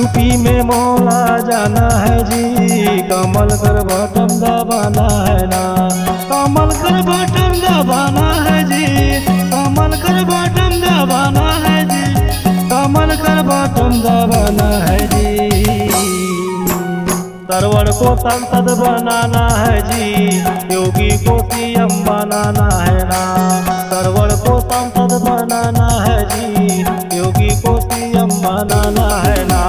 UP में मोला जाना है जी, कमल कर बटन दबाना है ना। कमल कर बटन दबाना है जी, कमल कर बटन दबाना है जी, कमल कर बटन दबाना है जी। सरवण को संसद बनाना है जी, योगी को सीएम बनाना है ना। सरवण को संसद बनाना है जी, योगी को सीएम बनाना है ना।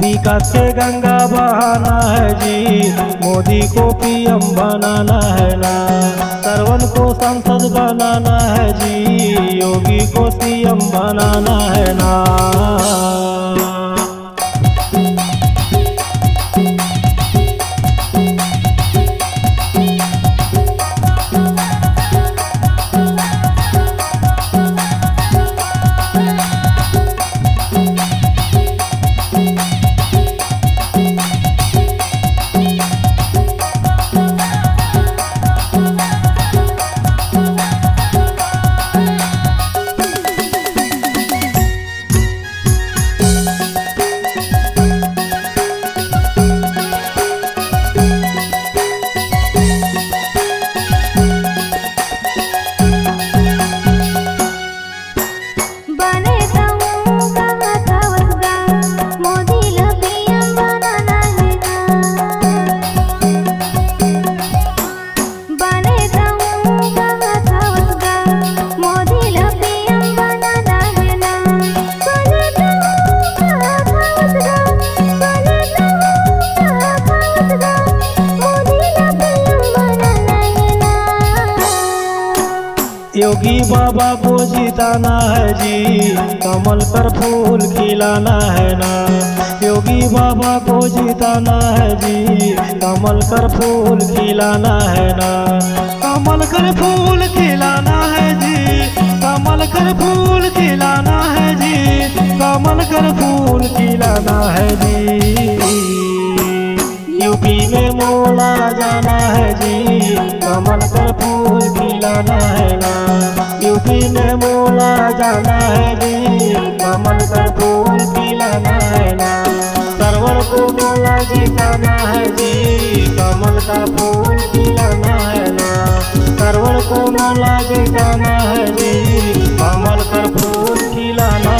विकास के गंगा बहाना है जी, मोदी को पीएम बनाना है ना। सरवण को संसद बनाना है जी, योगी को सीएम बनाना है ना। योगी बाबा को जिताना है जी, कमल कर फूल खिलाना है ना। योगी बाबा को जिताना है जी, कमल कर फूल खिलाना है ना। कमल कर फूल खिलाना है जी, कमल कर फूल खिलाना है जी, कमल कर फूल खिलाना है जी। यूपी में मोला जाना है जी, कमल कर फूल खिलाना है ना। यूपी में मोला जाना है जी, कमल कर फूल खिलाना है ना। सरवण को मोला जिताना है जी, कमल का फूल खिलाना है ना। सरवण को मोला जिताना है जी, कमल कर फूल खिलाना